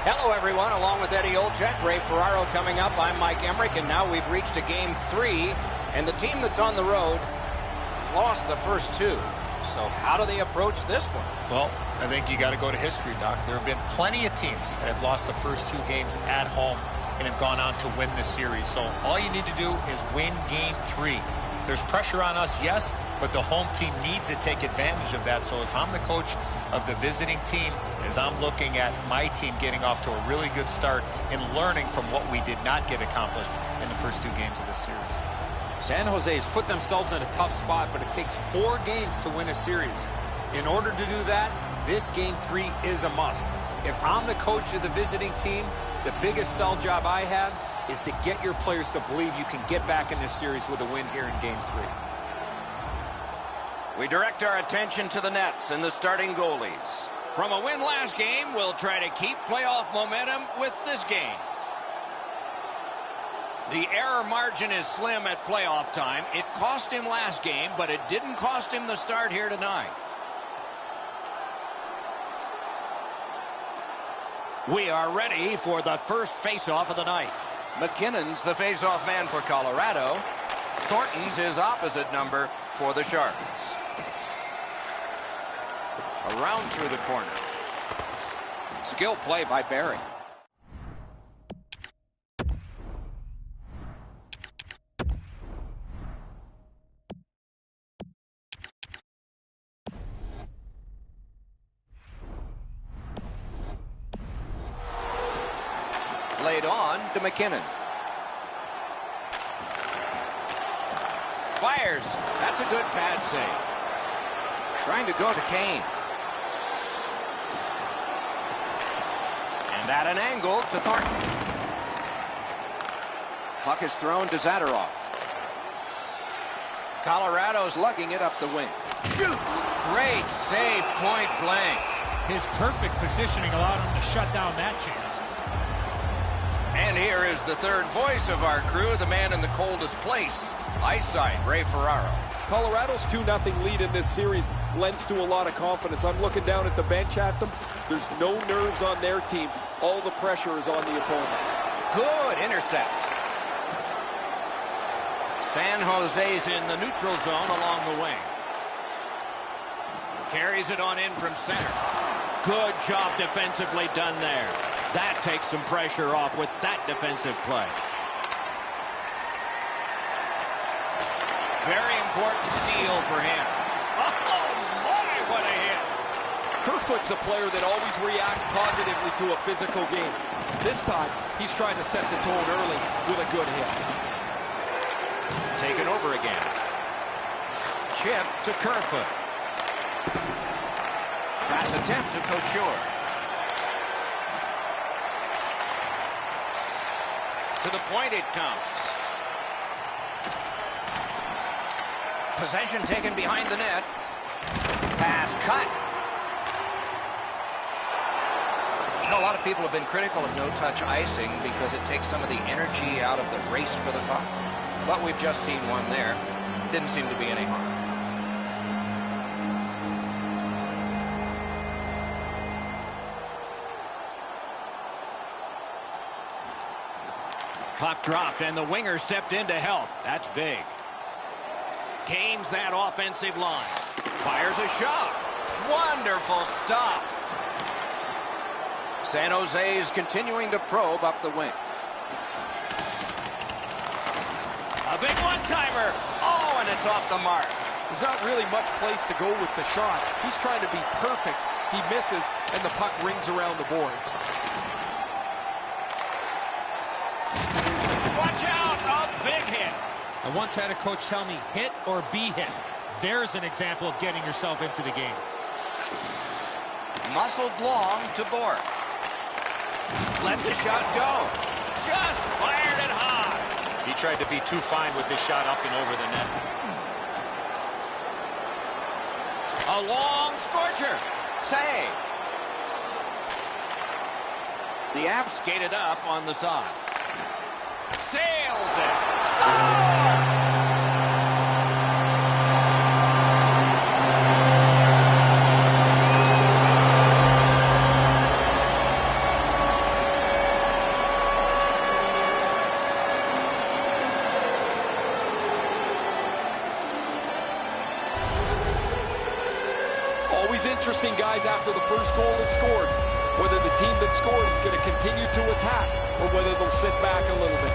Hello, everyone. Along with Eddie Olczyk, Ray Ferraro coming up. I'm Mike Emmerich, and now we've reached a Game 3, and the team that's on the road lost the first two. So how do they approach this one? Well, I think you got to go to history, Doc. There have been plenty of teams that have lost the first two games at home and have gone on to win the series. So all you need to do is win Game 3. There's pressure on us, yes, but the home team needs to take advantage of that. So if I'm the coach of the visiting team, as I'm looking at my team getting off to a really good start and learning from what we did not get accomplished in the first two games of this series. San Jose's put themselves in a tough spot, but it takes 4 games to win a series. In order to do that, this Game 3 is a must. If I'm the coach of the visiting team, the biggest sell job I have is to get your players to believe you can get back in this series with a win here in Game 3. We direct our attention to the Nets and the starting goalies. From a win last game, we'll try to keep playoff momentum with this game. The error margin is slim at playoff time. It cost him last game, but it didn't cost him the start here tonight. We are ready for the first face-off of the night. McKinnon's the face-off man for Colorado. Thornton's his opposite number for the Sharks. Around through the corner. Skill play by Barry. Laid on to McKinnon. Fires. That's a good pad save. Trying to go to Kane. And at an angle to Thornton. Puck is thrown to Zadorov. Colorado's lugging it up the wing. Shoots. Great save, point blank. His perfect positioning allowed him to shut down that chance. And here is the third voice of our crew, the man in the coldest place. Ice side, Ray Ferraro. Colorado's 2-0 lead in this series lends to a lot of confidence. I'm looking down at the bench at them. There's no nerves on their team. All the pressure is on the opponent. Good intercept. San Jose's in the neutral zone along the wing. Carries it on in from center. Good job defensively done there. That takes some pressure off with that defensive play. Very important steal for him. Oh, my, what a hit. Kerfoot's a player that always reacts positively to a physical game. This time, he's trying to set the tone early with a good hit. Taken over again. Chip to Kerfoot. Pass attempt to Couture. To the point it comes. Possession taken behind the net. Pass cut. You know, a lot of people have been critical of no-touch icing because it takes some of the energy out of the race for the puck. But we've just seen one there. Didn't seem to be any harm. Puck dropped, and the winger stepped in to help. That's big. Gains that offensive line. Fires a shot. Wonderful stop. San Jose is continuing to probe up the wing. A big one-timer. Oh, and it's off the mark. There's not really much place to go with the shot. He's trying to be perfect. He misses, and the puck rings around the boards. Watch out, a big hit. I once had a coach tell me, hit or be hit. There's an example of getting yourself into the game. Muscled long to Bork. Lets a shot go. Just fired it high. He tried to be too fine with this shot up and over the net. A long scorcher. Save. The Avs skated up on the side. Sails it. Score! always interesting, guys, after the first goal is scored, whether the team that scored is going to continue to attack or whether they'll sit back a little bit.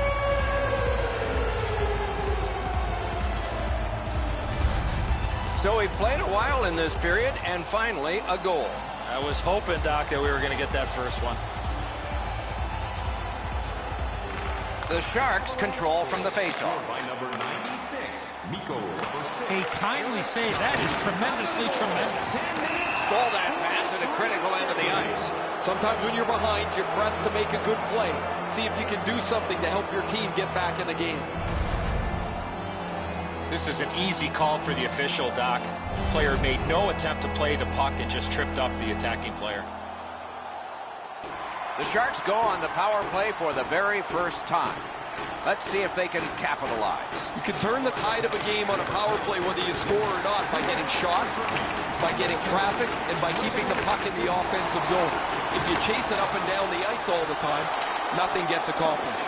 So we've played a while in this period, and finally a goal. I was hoping, Doc, that we were going to get that first one. The Sharks control from the faceoff. A timely save. That is tremendously tremendous. Stole that pass at a critical end of the ice. Sometimes when you're behind, you press to make a good play. See if you can do something to help your team get back in the game. This is an easy call for the official, Doc. Player made no attempt to play the puck and just tripped up the attacking player. The Sharks go on the power play for the very first time. Let's see if they can capitalize. You can turn the tide of a game on a power play whether you score or not by getting shots, by getting traffic, and by keeping the puck in the offensive zone. If you chase it up and down the ice all the time, nothing gets accomplished.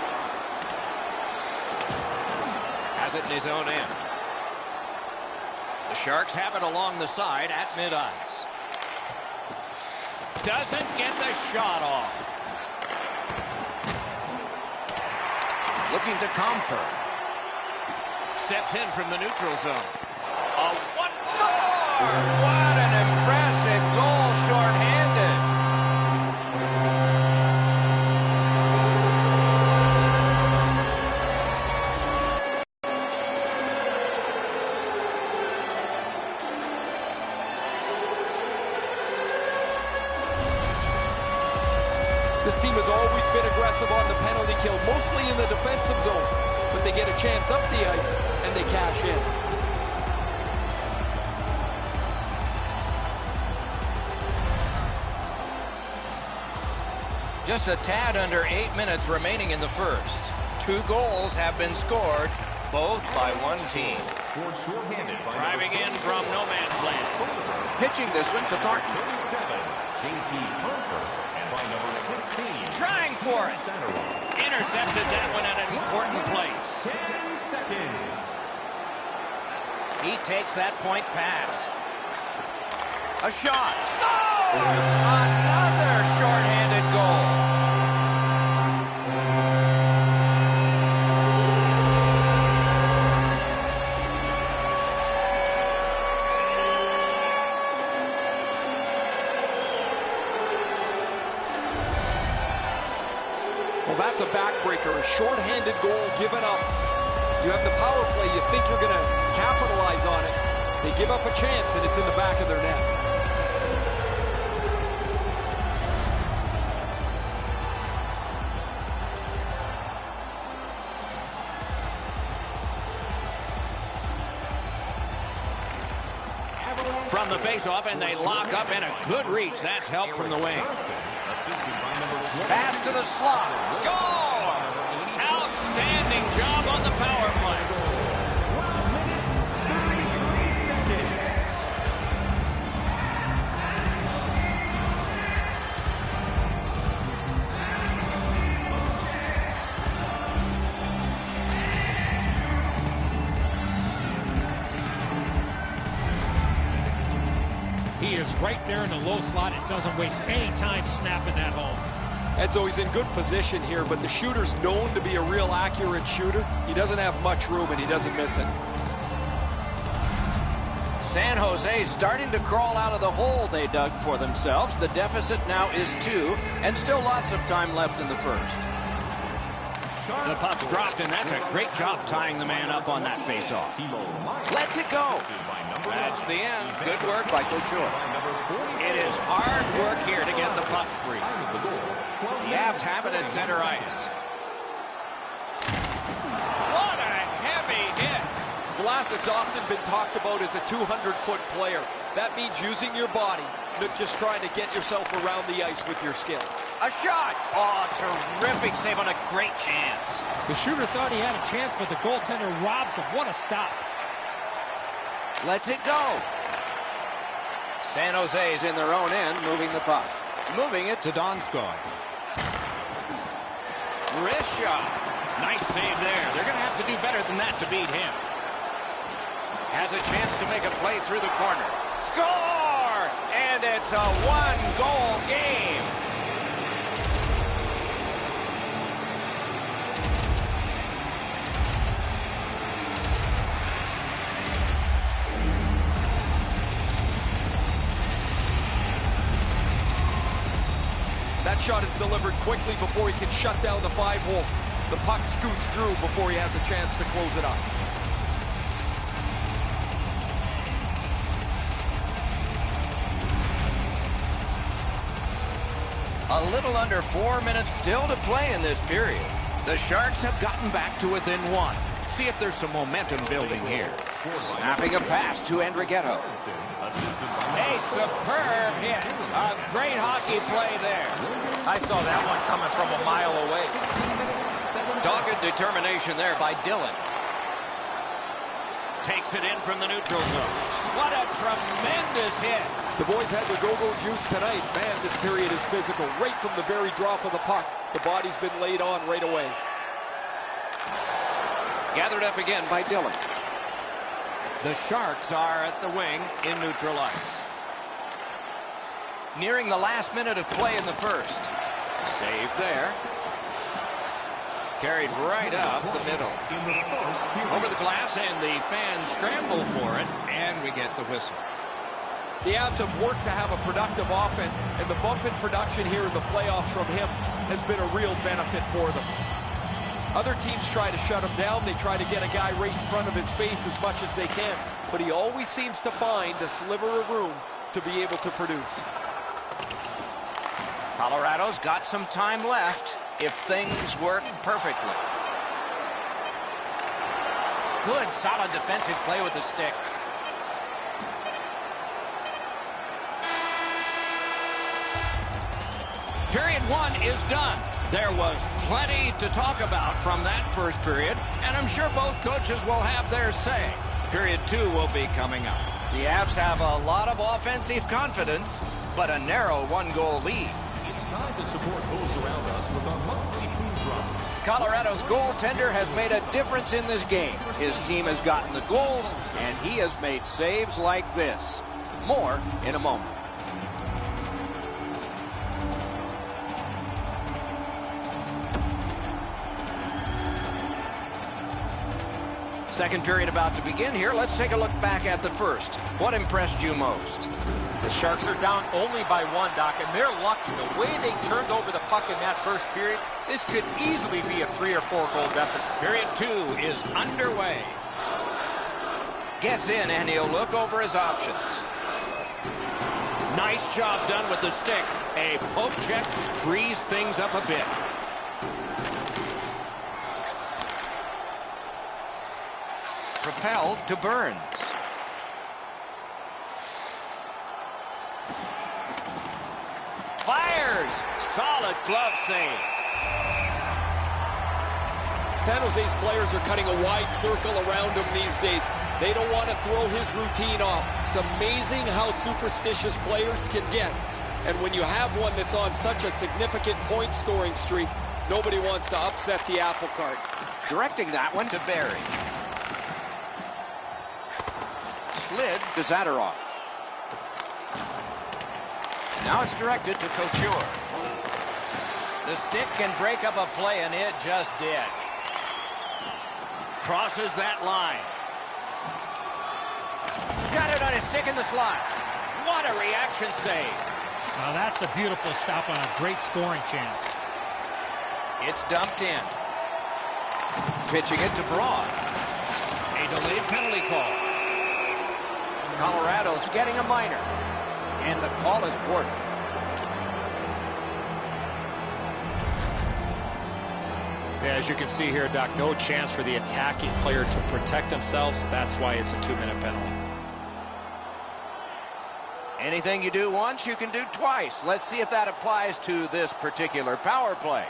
Has it in his own end. The Sharks have it along the side at mid-ice. Doesn't get the shot off. Looking to Comfort. Steps in from the neutral zone. A one score! What an impressive goal, shorthanded. This team has always been aggressive on the penalty kill, mostly in the defensive zone. But they get a chance up the ice, and they cash in. Just a tad under 8 minutes remaining in the first. 2 goals have been scored, both by one team. Driving in from no man's land. Pitching this one to Thornton. Trying for it. Intercepted that one at an important place. He takes that point pass. A shot. Score! Another shorthanded goal. Well, that's a backbreaker, a shorthanded goal given up. You have the power play, you think you're going to capitalize on it. They give up a chance, and it's in the back of their net. From the face-off, and they lock up, and a good reach. That's help from the wing. Pass to the slot. Score! Outstanding job on the power play. He is right there in the low slot and doesn't waste any time snapping that home. Edzo, he's in good position here, but the shooter's known to be a real accurate shooter. He doesn't have much room, and he doesn't miss it. San Jose starting to crawl out of the hole they dug for themselves. The deficit now is 2, and still lots of time left in the first. The puck's dropped, and that's a great job tying the man up on that faceoff. Lets it go. That's the end. Good work by Couture. It is hard work here to get the puck free. The Avs have it at center ice. What a heavy hit. Vlasic's often been talked about as a 200-foot player. That means using your body, not just trying to get yourself around the ice with your skill. A shot. Oh, terrific save on a great chance. The shooter thought he had a chance, but the goaltender robs him. What a stop. Lets it go. San Jose's in their own end, moving the puck. Moving it to Donskoy. Wrist shot. Nice save there. They're going to have to do better than that to beat him. Has a chance to make a play through the corner. Score! it's a one-goal game. That shot is delivered quickly before he can shut down the 5-hole. The puck scoots through before he has a chance to close it up. A little under 4 minutes still to play in this period. The Sharks have gotten back to within one. See if there's some momentum building here. Snapping a pass to Andrighetto. A superb hit. A great hockey play there. I saw that one coming from a mile away. Dogged determination there by Dillon. Takes it in from the neutral zone. What a tremendous hit. The boys had their go-go juice tonight. Man, this period is physical. Right from the very drop of the puck, the body's been laid on right away. Gathered up again by Dillon. The Sharks are at the wing in neutral ice. Nearing the last minute of play in the first. Save there. Carried right up the middle. Over the glass, and the fans scramble for it, and we get the whistle. The Avs have worked to have a productive offense, and the bump in production here in the playoffs from him has been a real benefit for them. Other teams try to shut him down. They try to get a guy right in front of his face as much as they can, but he always seems to find a sliver of room to be able to produce. Colorado's got some time left if things work perfectly. Good, solid defensive play with the stick. Period one is done. There was plenty to talk about from that first period, and I'm sure both coaches will have their say. Period two will be coming up. The Avs have a lot of offensive confidence, but a narrow one-goal lead. It's time to support those around us with our monthly food drive. Colorado's goaltender has made a difference in this game. His team has gotten the goals, and he has made saves like this. More in a moment. Second period about to begin here. Let's take a look back at the first. What impressed you most? The Sharks are down only by one, Doc, and they're lucky. The way they turned over the puck in that first period, this could easily be a 3 or 4 goal deficit. Period two is underway. Gets in, and he'll look over his options. Nice job done with the stick. A poke check frees things up a bit. Propelled to Burns. Fires! Solid glove save. San Jose's players are cutting a wide circle around him these days. They don't want to throw his routine off. It's amazing how superstitious players can get. And when you have one that's on such a significant point-scoring streak, nobody wants to upset the apple cart. Directing that one to Barry. Slid to Zadorov. Now it's directed to Couture. The stick can break up a play, and it just did. Crosses that line. Got it on his stick in the slot. What a reaction save. Now that's a beautiful stop on a great scoring chance. It's dumped in. Pitching it to Braun. A delayed penalty call. Colorado's getting a minor, and the call is Porter. Yeah, as you can see here, Doc, no chance for the attacking player to protect themselves. That's why it's a 2-minute penalty. Anything you do once, you can do twice. Let's see if that applies to this particular power play.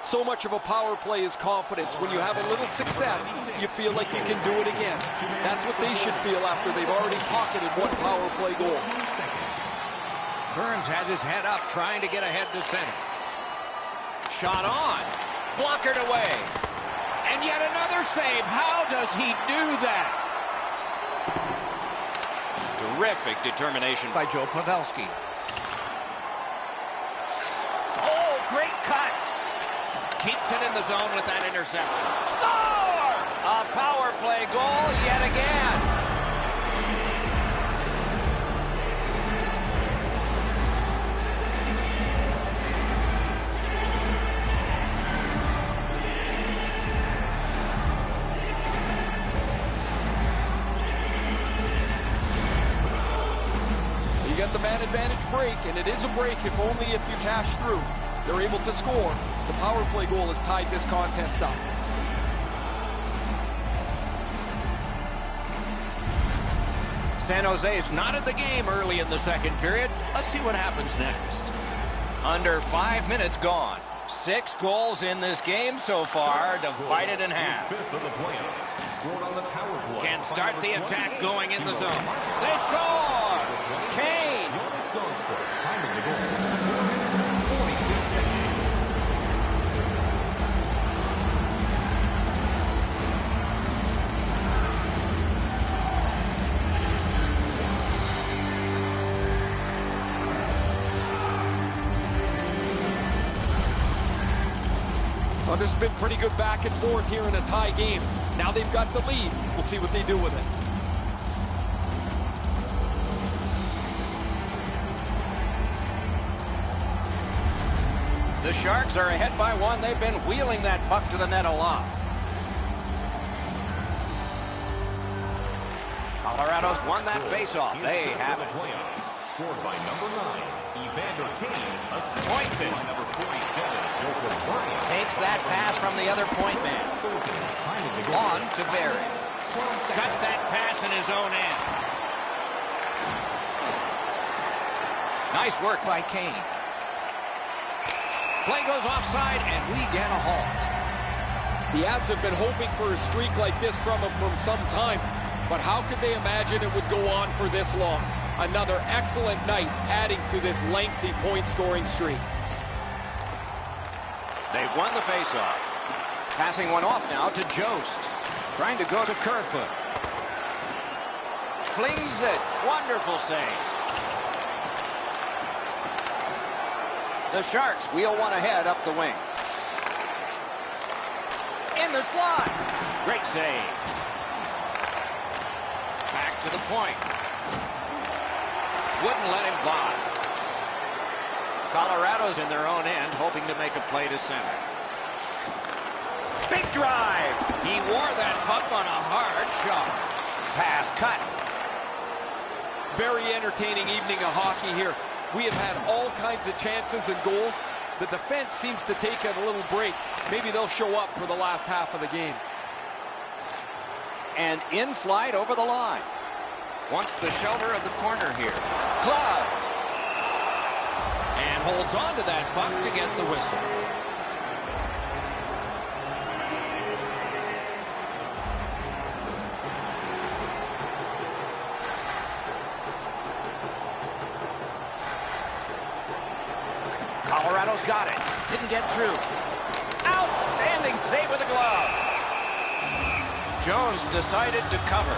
So much of a power play is confidence. When you have a little success, you feel like you can do it again. That's what they should feel after they've already pocketed one power play goal. Burns has his head up, trying to get ahead to center. Shot on. Blockered away. And yet another save. How does he do that? Terrific determination by Joe Pavelski. Great cut. Keeps it in the zone with that interception. Score! A power play goal yet again. You get the man advantage break, and it is a break if only if you cash through. They're able to score. The power play goal has tied this contest up. San Jose's not at the game early in the second period. Let's see what happens next. Under 5 minutes gone. 6 goals in this game so far, divided in half. Can start the attack going in the zone. They score! Kane! Well, there's been pretty good back and forth here in a tie game. Now they've got the lead. We'll see what they do with it. The Sharks are ahead by 1. They've been wheeling that puck to the net a lot. Colorado's won that faceoff. They have it. Scored by number 9, Evander Kane. Points it. Number 47, Joseph Bryant. Takes that pass from the other point man. On to Barry. Got that pass in his own end. Nice work by Kane. Play goes offside, and we get a halt. The Avs have been hoping for a streak like this from him from some time, but how could they imagine it would go on for this long? Another excellent night adding to this lengthy point-scoring streak. They've won the faceoff. Passing one off now to Jost. Trying to go to Kerfoot. Flings it. Wonderful save. The Sharks wheel one ahead up the wing. In the slot. Great save. Back to the point. Wouldn't let him by. Colorado's in their own end, hoping to make a play to center. Big drive. He wore that puck on a hard shot. Pass cut. Very entertaining evening of hockey here. We have had all kinds of chances and goals. The defense seems to take a little break. Maybe they'll show up for the last half of the game. And in flight over the line. Wants the shelter of the corner here. Gloved. And holds on to that puck to get the whistle. Colorado's got it. Didn't get through. Outstanding save with a glove. Jones decided to cover.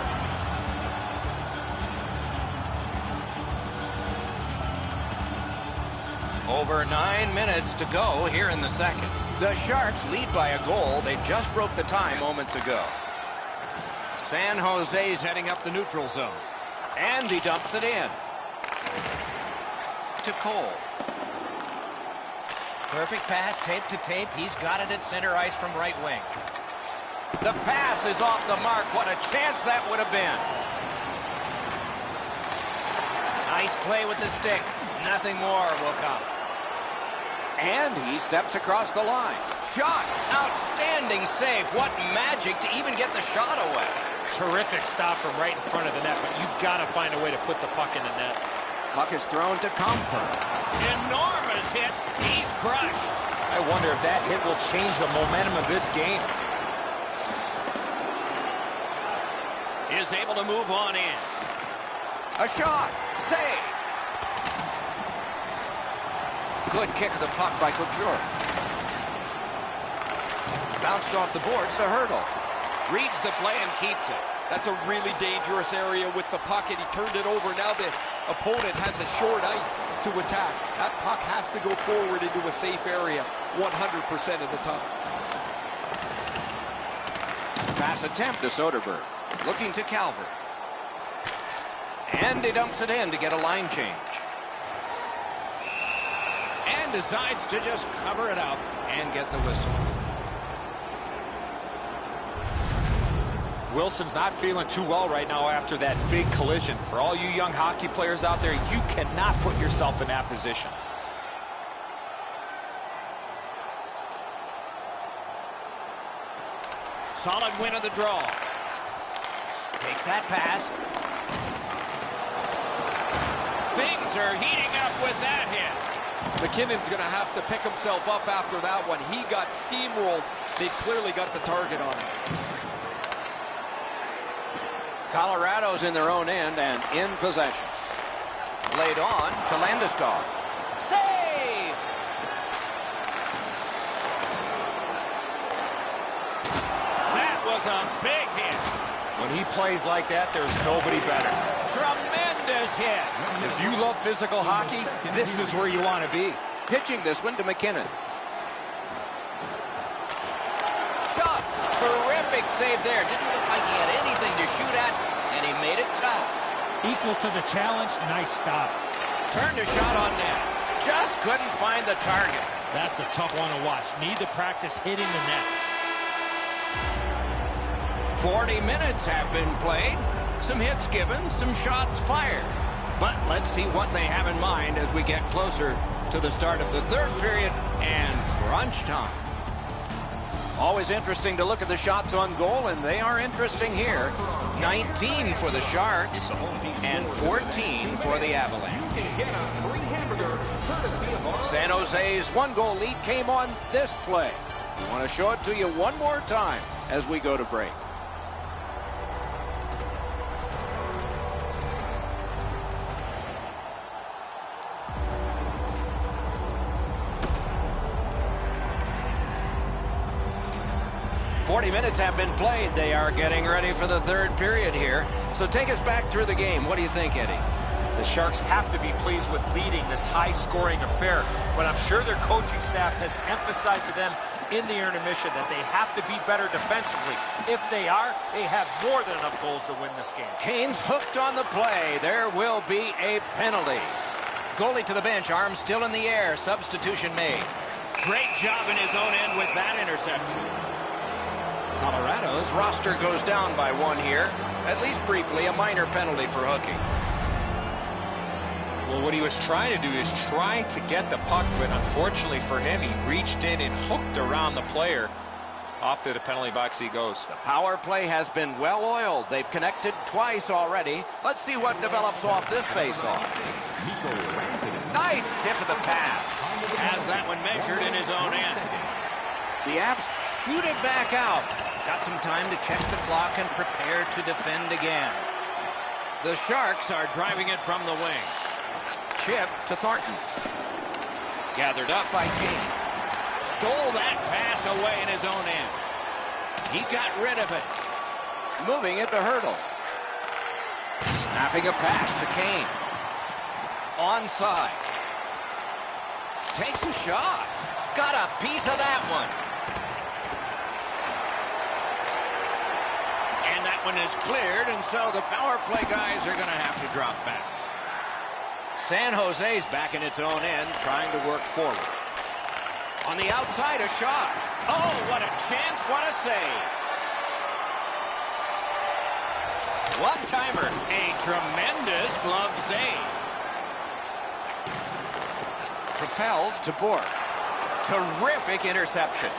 Over 9 minutes to go here in the second. The Sharks lead by a goal. They just broke the tie moments ago. San Jose's heading up the neutral zone. And he dumps it in. To Cole. Perfect pass, tape to tape. He's got it at center ice from right wing. The pass is off the mark. What a chance that would have been. Nice play with the stick. Nothing more will come. And he steps across the line. Shot. Outstanding save. What magic to even get the shot away. Terrific stop from right in front of the net, but you got to find a way to put the puck in the net. Puck is thrown to Comfort. Enormous hit. He's crushed. I wonder if that hit will change the momentum of this game. Is able to move on in. A shot. Save. Good kick of the puck by Couture. Bounced off the boards to Hurdle. Reads the play and keeps it. That's a really dangerous area with the puck, and he turned it over. Now the opponent has a short ice to attack. That puck has to go forward into a safe area 100% of the time. Pass attempt to Soderberg. Looking to Calvert. And he dumps it in to get a line change. And decides to just cover it up and get the whistle. Wilson's not feeling too well right now after that big collision. For all you young hockey players out there, you cannot put yourself in that position. Solid win of the draw. Takes that pass. Things are heating up with that hit. McKinnon's going to have to pick himself up after that one. He got steamrolled. They've clearly got the target on him. Colorado's in their own end and in possession. Laid on to Landeskog. Save! That was a big hit. When he plays like that, there's nobody better. Tremendous hit. If you love physical hockey, this is where you want to be. Pitching this one to McKinnon. Shot. Terrific save there. Didn't look like he had anything to shoot at, and he made it tough. Equal to the challenge. Nice stop. Turned a shot on net. Just couldn't find the target. That's a tough one to watch. Need to practice hitting the net. 40 minutes have been played. Some hits given, some shots fired. But let's see what they have in mind as we get closer to the start of the third period and crunch time. Always interesting to look at the shots on goal, and they are interesting here. 19 for the Sharks and 14 for the Avalanche. San Jose's one-goal lead came on this play. We want to show it to you one more time as we go to break. Minutes have been played. They are getting ready for the third period here. So take us back through the game. What do you think, Eddie? The Sharks have to be pleased with leading this high-scoring affair, but I'm sure their coaching staff has emphasized to them in the intermission that they have to be better defensively. If they are, they have more than enough goals to win this game. Kane's hooked on the play. There will be a penalty. Goalie to the bench, arms still in the air. Substitution made. Great job in his own end with that interception. Colorado's roster goes down by one here. At least briefly, a minor penalty for hooking. Well, what he was trying to do is try to get the puck, but unfortunately for him, he reached in and hooked around the player. Off to the penalty box he goes. The power play has been well oiled. They've connected twice already. Let's see what develops off this faceoff. Nice tip of the pass. Has that one measured in his own end. The Avs shoot it back out. Got some time to check the clock and prepare to defend again. The Sharks are driving it from the wing. Chip to Thornton. Gathered up by Kane. Stole that pass away in his own end. He got rid of it. Moving it to Hurdle. Snapping a pass to Kane. Onside. Takes a shot. Got a piece of that one. And that one is cleared, and so the power play guys are going to have to drop back. San Jose's back in its own end, trying to work forward. On the outside, a shot. Oh, what a chance, what a save. One-timer, a tremendous glove save. Propelled to Bourque. Terrific interception.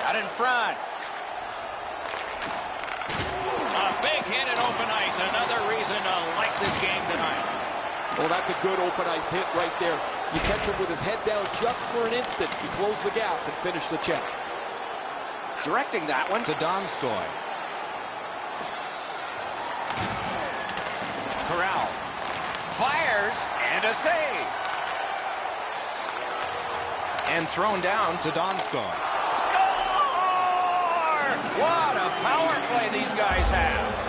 Out in front. A big hit at open ice. Another reason to like this game tonight. Well, that's a good open ice hit right there. You catch him with his head down just for an instant. You close the gap and finish the check. Directing that one to Donskoy. Corral. Fires and a save. And thrown down to Donskoy. What a power play these guys have.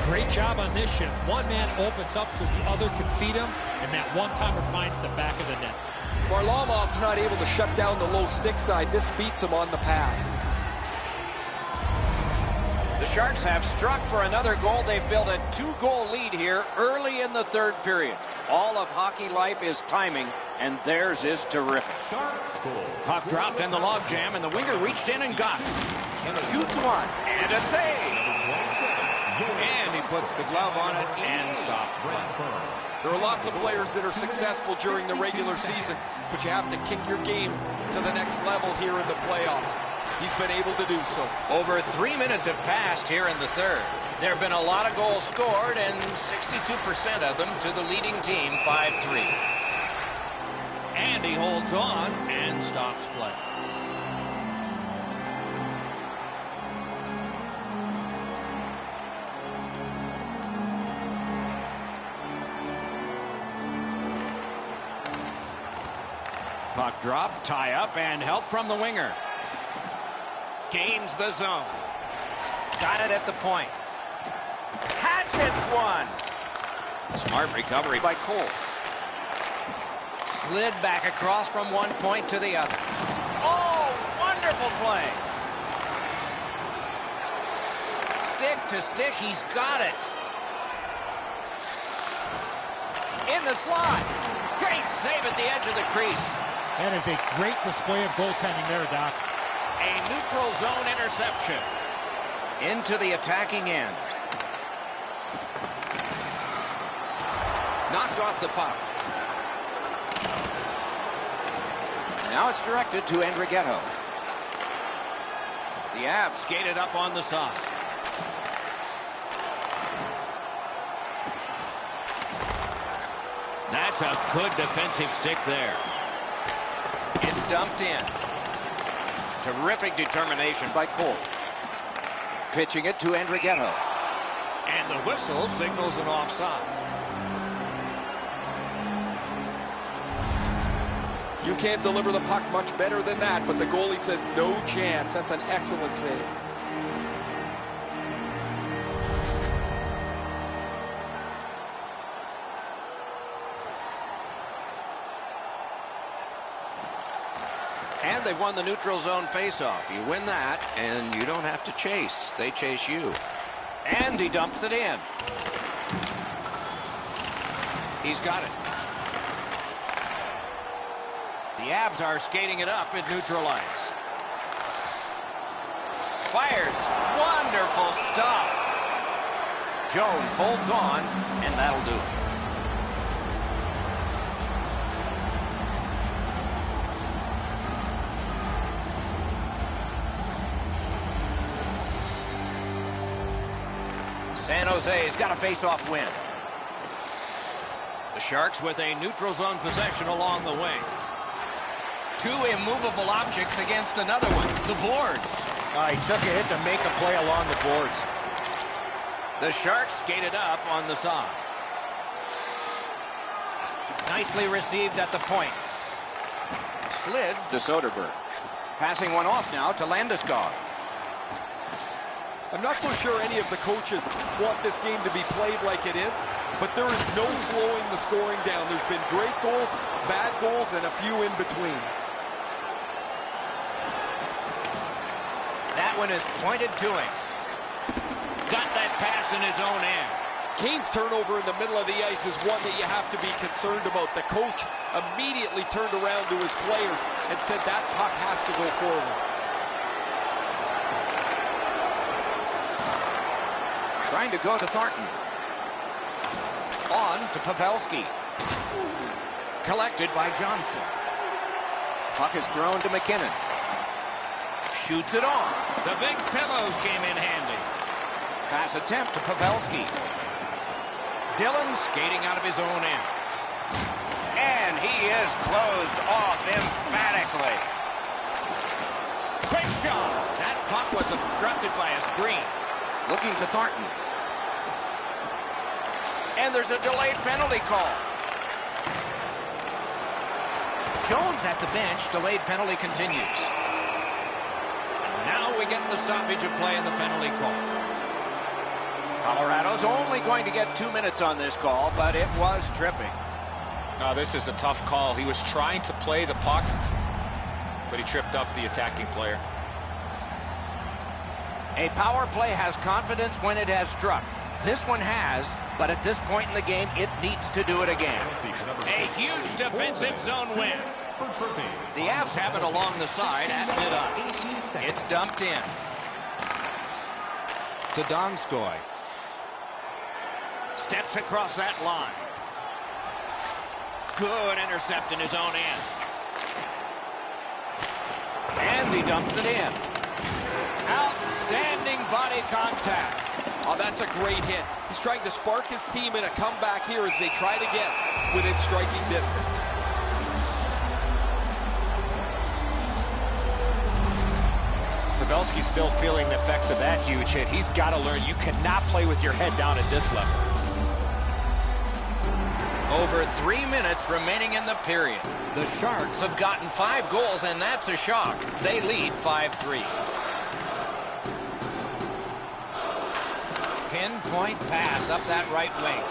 Great job on this shift. One man opens up so the other can feed him, and that one-timer finds the back of the net. Varlamov's not able to shut down the low stick side. This beats him on the pad. The Sharks have struck for another goal. They've built a 2-goal lead here early in the third period. All of hockey life is timing, and theirs is terrific. Puck dropped in the logjam, and the winger reached in and got it. Shoots one, and a save. And he puts the glove on it and stops play. There are lots of players that are successful during the regular season, but you have to kick your game to the next level here in the playoffs. He's been able to do so. Over 3 minutes have passed here in the third. There have been a lot of goals scored, and 62% of them to the leading team, 5-3. And he holds on and stops play. Puck drop, tie up, and help from the winger. Gains the zone. Got it at the point. Hatchets one. Smart recovery by Cole. Slid back across from one point to the other. Oh, wonderful play. Stick to stick, he's got it. In the slot. Great save at the edge of the crease. That is a great display of goaltending there, Doc. A neutral zone interception. Into the attacking end. Knocked off the puck. Now it's directed to Andrighetto. The Avs skated up on the side. That's a good defensive stick there. It's dumped in. Terrific determination by Cole. Pitching it to Andrighetto. And the whistle signals an offside. You can't deliver the puck much better than that, but the goalie says no chance. That's an excellent save. And they won the neutral zone faceoff. You win that, and you don't have to chase. They chase you. And he dumps it in. He's got it. The Avs are skating it up at neutral ice. Fires. Wonderful stop. Jones holds on, and that'll do it. San Jose's got a face-off win. The Sharks with a neutral zone possession along the wing. Two immovable objects against another one. The boards. He took a hit to make a play along the boards. The Sharks skated up on the side. Nicely received at the point. Slid to Soderberg. Passing one off now to Landeskog. I'm not so sure any of the coaches want this game to be played like it is, but there is no slowing the scoring down. There's been great goals, bad goals, and a few in between. That one is pointed to him. Got that pass in his own end. Kane's turnover in the middle of the ice is one that you have to be concerned about. The coach immediately turned around to his players and said that puck has to go forward. Trying to go to Thornton. On to Pavelski. Collected by Johnson. Puck is thrown to McKinnon. Shoots it on. The big pillows came in handy. Pass attempt to Pavelski. Dillon skating out of his own end. And he is closed off emphatically. Quick shot. was obstructed by a screen. Looking to Thornton. And there's a delayed penalty call. Jones at the bench. Delayed penalty continues. Now we get the stoppage of play in the penalty call. Colorado's only going to get 2 minutes on this call, but it was tripping. Now this is a tough call. He was trying to play the puck, but he tripped up the attacking player. A power play has confidence when it has struck. This one has, but at this point in the game, it needs to do it again. A huge defensive zone win. The Avs have it along the side at mid-ice. It's dumped in. To Donskoy. Steps across that line. Good intercept in his own end. And he dumps it in. Outstanding body contact. Oh, that's a great hit. He's trying to spark his team in a comeback here as they try to get within striking distance. Pavelski's still feeling the effects of that huge hit. He's got to learn you cannot play with your head down at this level. Over 3 minutes remaining in the period. The Sharks have gotten 5 goals, and that's a shock. They lead 5-3. Pinpoint pass up that right wing.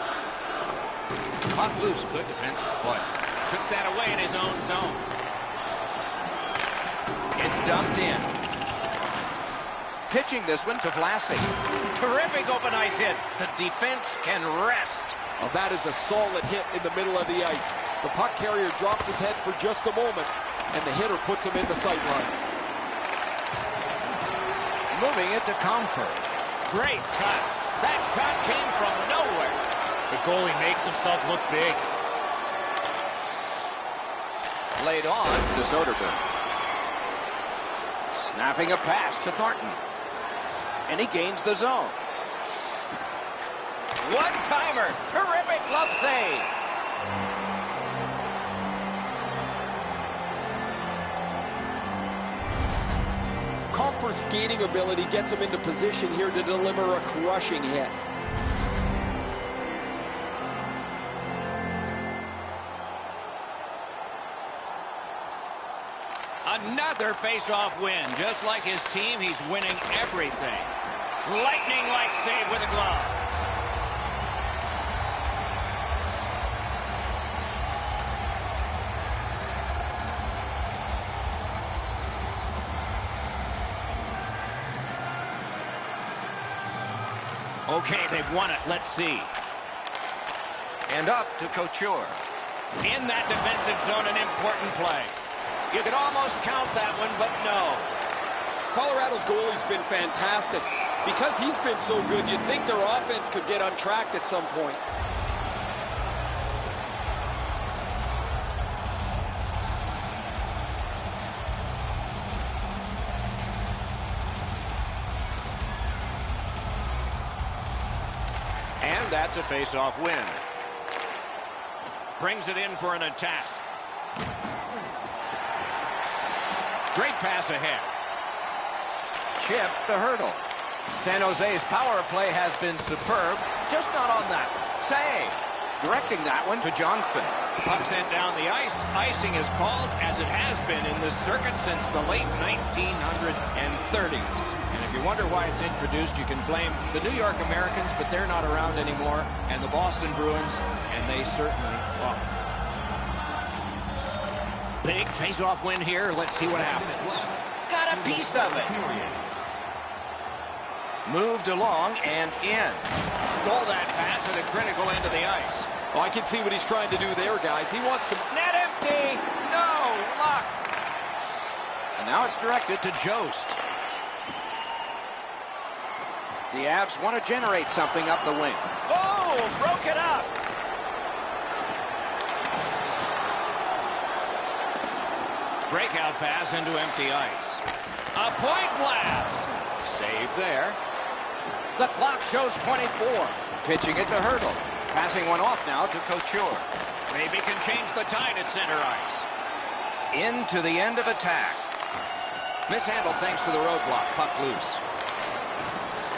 Puck loose. Good defensive play. Took that away in his own zone. It's dumped in. Pitching this one to Vlasic. Terrific open ice hit. The defense can rest. Well, that is a solid hit in the middle of the ice. The puck carrier drops his head for just a moment, and the hitter puts him in the sight lines. Moving it to Comfort. Great cut. That shot came from nowhere. The goalie makes himself look big. Laid on to Soderberg. Snapping a pass to Thornton. And he gains the zone. One-timer. Terrific glove save. Comfort's skating ability gets him into position here to deliver a crushing hit. Another face-off win. Just like his team, he's winning everything. Lightning-like save with a glove. Okay, they've won it. Let's see. And up to Couture. In that defensive zone, an important play. You could almost count that one, but no. Colorado's goalie's been fantastic. Because he's been so good, you'd think their offense could get untracked at some point. And that's a face-off win. Brings it in for an attack. Great pass ahead. Chip the hurdle. San Jose's power play has been superb, just not on that save. Directing that one to Johnson. Puck sent down the ice. Icing is called, as it has been in this circuit since the late 1930s. And if you wonder why it's introduced, you can blame the New York Americans, but they're not around anymore, and the Boston Bruins, and they certainly are. Big face-off win here. Let's see what happens. Got a piece of it. Moved along and in. Stole that pass at a critical end of the ice. Oh, I can see what he's trying to do there, guys. He wants to... Net empty. No luck. And now it's directed to Jost. The Avs want to generate something up the wing. Oh, broke it up. Breakout pass into empty ice. A point blast. Save there. The clock shows 24. Pitching it to Hurdle. Passing one off now to Couture. Maybe can change the tide at center ice. Into the end of attack. Mishandled thanks to the roadblock. Puck loose.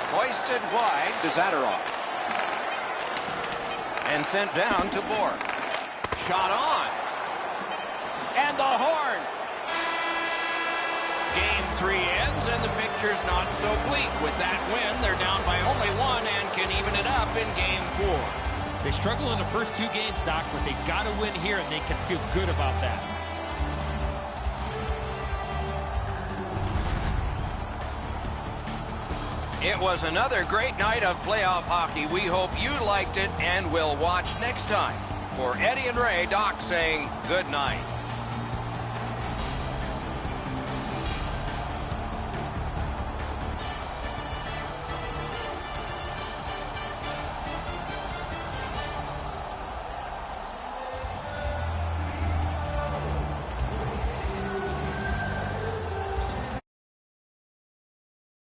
Hoisted wide to Zadorov. And sent down to Borg. Shot on. And the horn. Game 3 ends, and the picture's not so bleak. With that win, they're down by only 1 and can even it up in Game 4. They struggle in the first 2 games, Doc, but they got to win here, and they can feel good about that. It was another great night of playoff hockey. We hope you liked it and will watch next time. For Eddie and Ray, Doc saying good night.